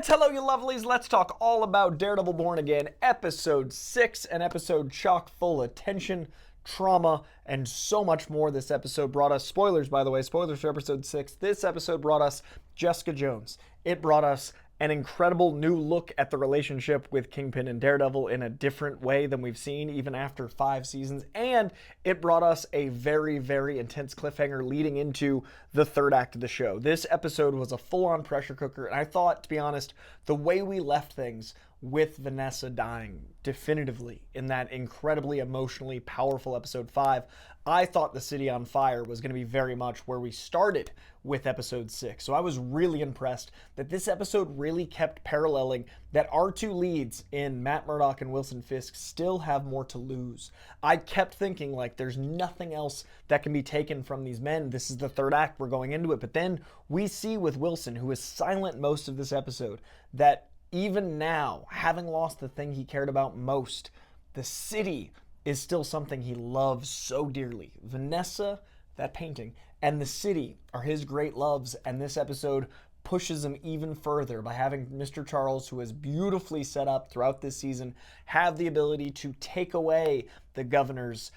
Hello, you lovelies. Let's talk all about Daredevil Born Again, Episode 6, an episode chock full of tension, trauma, and so much more. This episode brought us, spoilers by the way, spoilers for Episode 6. This episode brought us Jessica Jones. It brought us an incredible new look at the relationship with Kingpin and Daredevil in a different way than we've seen even after 5 seasons. And it brought us a very, very intense cliffhanger leading into the third act of the show. This episode was a full-on pressure cooker. And I thought, to be honest, the way we left things with Vanessa dying definitively in that incredibly emotionally powerful Episode 5, I thought the city on fire was going to be very much where we started with Episode 6. So I was really impressed that this episode really kept paralleling that our two leads in Matt Murdock and Wilson Fisk still have more to lose. I kept thinking like there's nothing else that can be taken from these men. This is the third act, we're going into it. But then we see with Wilson, who is silent most of this episode, that even now, having lost the thing he cared about most, the city is still something he loves so dearly. Vanessa, that painting, and the city are his great loves, and this episode pushes him even further by having Mr. Charles, who is beautifully set up throughout this season, have the ability to take away the governor's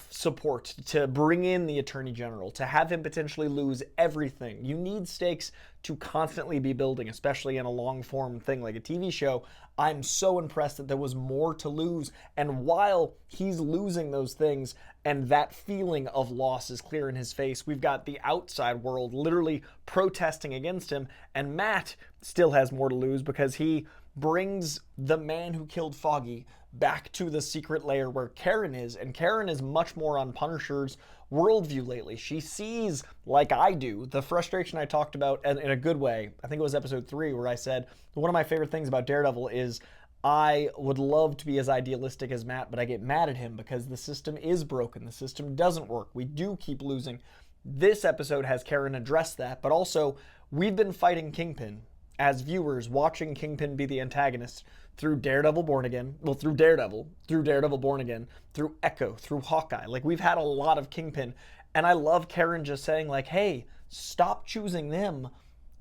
support, to bring in the attorney general, to have him potentially lose everything. You need stakes to constantly be building, especially in a long form thing like a TV show. I'm so impressed that there was more to lose, and while he's losing those things and that feeling of loss is clear in his face, we've got the outside world literally protesting against him, and Matt still has more to lose because he brings the man who killed Foggy back to the secret lair where Karen is, and Karen is much more on Punisher's worldview lately. She sees, like I do, the frustration I talked about in a good way. I think it was Episode 3 where I said, one of my favorite things about Daredevil is I would love to be as idealistic as Matt, but I get mad at him because the system is broken. The system doesn't work. We do keep losing. This episode has Karen address that, but also we've been fighting Kingpin as viewers, watching Kingpin be the antagonist through Daredevil Born Again, well, through Daredevil Born Again, through Echo, through Hawkeye. Like, we've had a lot of Kingpin, and I love Karen just saying, like, hey, stop choosing them,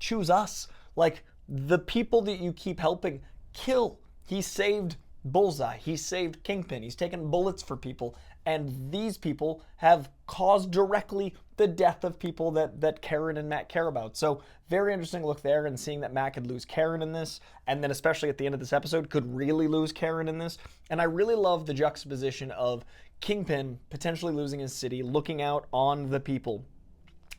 choose us. Like, the people that you keep helping, kill. He saved Bullseye, he saved Kingpin, he's taken bullets for people, and these people have caused directly the death of people that Karen and Matt care about. So very interesting look there, and seeing that Matt could lose Karen in this, and then especially at the end of this episode could really lose Karen in this. And I really love the juxtaposition of Kingpin potentially losing his city, looking out on the people,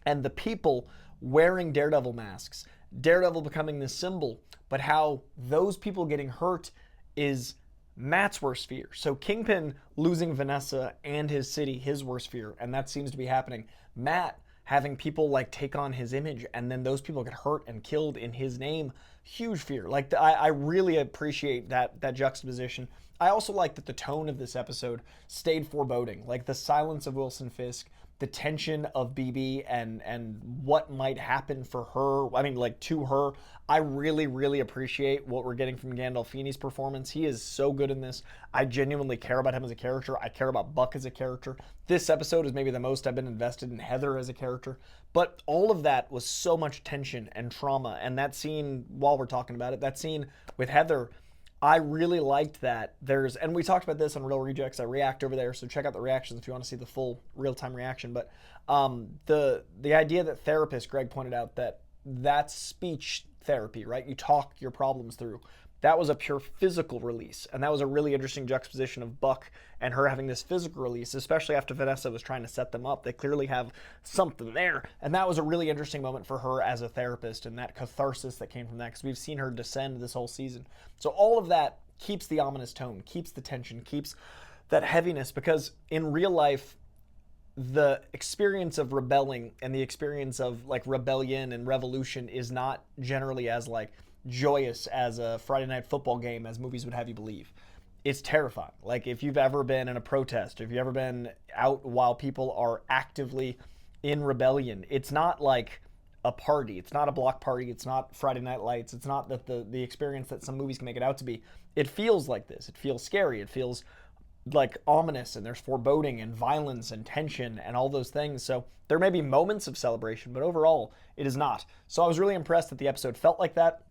and the people wearing Daredevil masks, Daredevil becoming this symbol, but how those people getting hurt is Matt's worst fear. So Kingpin losing Vanessa and his city, his worst fear, and that seems to be happening. Matt having people like take on his image, and then those people get hurt and killed in his name, huge fear. Like, I really appreciate that juxtaposition. I also like that the tone of this episode stayed foreboding. Like, the silence of Wilson Fisk, the tension of BB and what might happen for her, I mean, like, to her. I really, really appreciate what we're getting from Gandolfini's performance. He is so good in this. I genuinely care about him as a character. I care about Buck as a character. This episode is maybe the most I've been invested in Heather as a character. But all of that was so much tension and trauma. And that scene, while we're talking about it, that scene with Heather, I really liked that. And we talked about this on Real Rejects. I react over there, so check out the reactions if you want to see the full real-time reaction. But the idea that therapist Greg pointed out, that's speech therapy, right? You talk your problems through. That was a pure physical release, and that was a really interesting juxtaposition of Buck and her having this physical release, especially after Vanessa was trying to set them up. They clearly have something there, and that was a really interesting moment for her as a therapist, and that catharsis that came from that, because we've seen her descend this whole season. So all of that keeps the ominous tone, keeps the tension, keeps that heaviness, because in real life, the experience of rebelling and the experience of like rebellion and revolution is not generally as like joyous as a Friday night football game as movies would have you believe. It's terrifying. Like, if you've ever been in a protest, if you've ever been out while people are actively in rebellion, it's not like a party. It's not a block party. It's not Friday Night Lights. It's not that the experience that some movies can make it out to be. It feels like this. It feels scary. It feels like ominous, and there's foreboding and violence and tension and all those things. So there may be moments of celebration, but overall it is not. So I was really impressed that the episode felt like that.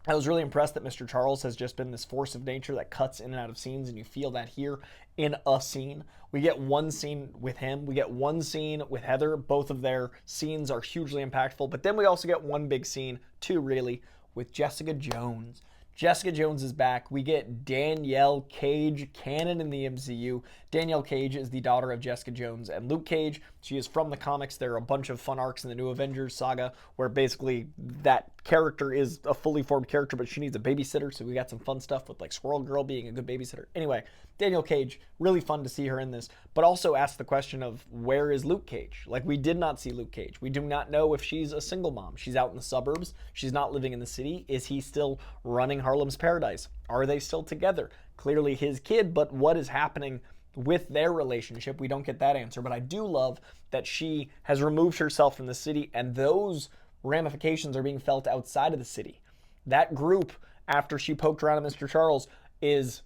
I was really impressed that Mr. Charles has just been this force of nature that cuts in and out of scenes, and you feel that here in a scene. We get one scene with him. We get one scene with Heather. Both of their scenes are hugely impactful. But then we also get one big scene, two really, with Jessica Jones. Jessica Jones is back. We get Danielle Cage canon in the MCU. Danielle Cage is the daughter of Jessica Jones and Luke Cage. She is from the comics. There are a bunch of fun arcs in the New Avengers saga where basically that character is a fully formed character, but she needs a babysitter. So we got some fun stuff with like Squirrel Girl being a good babysitter. Anyway, Danielle Cage, really fun to see her in this, but also ask the question of where is Luke Cage? Like, we did not see Luke Cage. We do not know if she's a single mom. She's out in the suburbs. She's not living in the city. Is he still running Harlem's Paradise? Are they still together? Clearly his kid, but what is happening with their relationship? We don't get that answer, but I do love that she has removed herself from the city, and those ramifications are being felt outside of the city. That group, after she poked around at Mr. Charles, is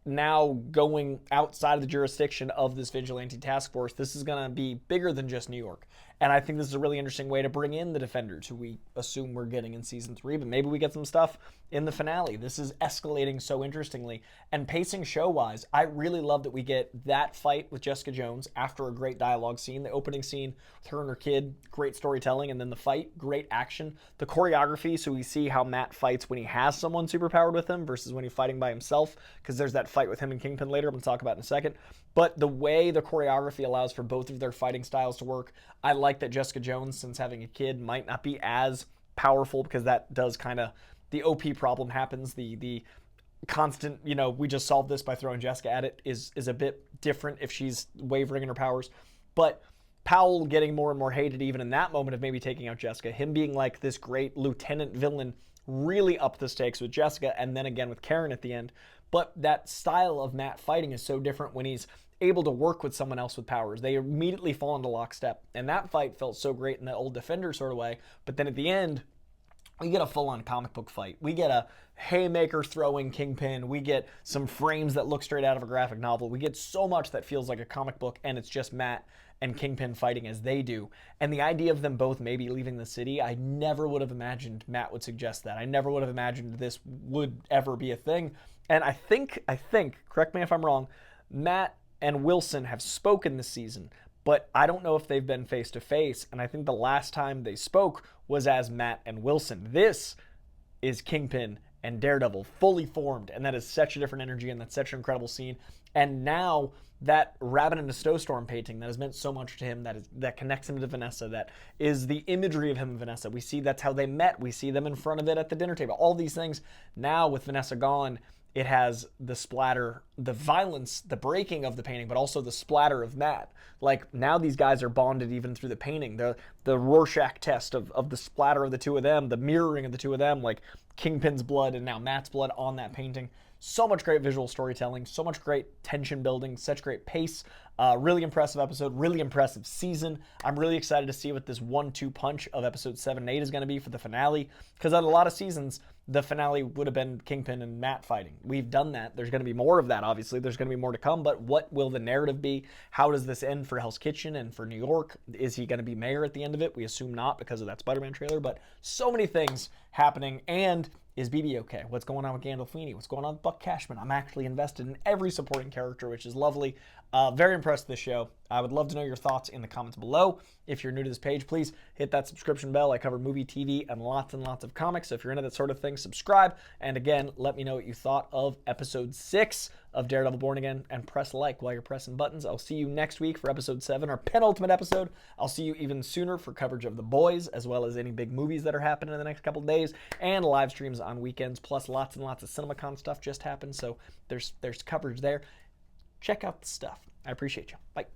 now going outside of the jurisdiction of this vigilante task force. This is going to be bigger than just New York. And I think this is a really interesting way to bring in the Defenders, who we assume we're getting in season 3, but maybe we get some stuff in the finale. This is escalating so interestingly. And pacing show-wise, I really love that we get that fight with Jessica Jones after a great dialogue scene. The opening scene with her and her kid, great storytelling, and then the fight, great action. The choreography, so we see how Matt fights when he has someone superpowered with him versus when he's fighting by himself, because there's that fight with him and Kingpin later I'm going to talk about in a second. But the way the choreography allows for both of their fighting styles to work, I like that Jessica Jones, since having a kid, might not be as powerful, because that does kind of, the OP problem happens. The constant, we just solved this by throwing Jessica at it is a bit different if she's wavering in her powers. But Powell getting more and more hated even in that moment of maybe taking out Jessica, him being like this great lieutenant villain, really upped the stakes with Jessica, and then again with Karen at the end. But that style of Matt fighting is so different when he's able to work with someone else with powers. They immediately fall into lockstep. And that fight felt so great in that old Defender sort of way. But then at the end, we get a full-on comic book fight. We get a haymaker throwing Kingpin. We get some frames that look straight out of a graphic novel. We get so much that feels like a comic book, and it's just Matt and Kingpin fighting as they do. And the idea of them both maybe leaving the city, I never would have imagined Matt would suggest that. I never would have imagined this would ever be a thing. And I think, correct me if I'm wrong, Matt and Wilson have spoken this season, but I don't know if they've been face to face. And I think the last time they spoke was as Matt and Wilson. This is Kingpin and Daredevil fully formed, and that is such a different energy, and that's such an incredible scene. And now that Rabbit in a Snowstorm painting that has meant so much to him, that connects him to Vanessa, that is the imagery of him and Vanessa. We see that's how they met. We see them in front of it at the dinner table. All these things. Now with Vanessa gone, it has the splatter, the violence, the breaking of the painting, but also the splatter of Matt. Like, now these guys are bonded even through the painting. The Rorschach test of the splatter of the two of them, the mirroring of the two of them, like Kingpin's blood and now Matt's blood on that painting. So much great visual storytelling, so much great tension building, such great pace. Really impressive episode, really impressive season. I'm really excited to see what this 1-2 punch of episodes 7 and 8 is going to be for the finale, because on a lot of seasons, the finale would have been Kingpin and Matt fighting. We've done that. There's going to be more of that, obviously. There's going to be more to come, but what will the narrative be? How does this end for Hell's Kitchen and for New York? Is he going to be mayor at the end of it? We assume not because of that Spider-Man trailer, but so many things happening. And is BB okay? What's going on with Gandolfini? What's going on with Buck Cashman? I'm actually invested in every supporting character, which is lovely. Very impressed with this show. I would love to know your thoughts in the comments below. If you're new to this page, please hit that subscription bell. I cover movie, TV, and lots of comics. So if you're into that sort of thing, subscribe. And again, let me know what you thought of episode 6 of Daredevil Born Again, and press like while you're pressing buttons. I'll see you next week for episode 7, our penultimate episode. I'll see you even sooner for coverage of The Boys, as well as any big movies that are happening in the next couple of days, and live streams on weekends, plus lots and lots of CinemaCon stuff just happened, so there's coverage there. Check out the stuff. I appreciate you. Bye.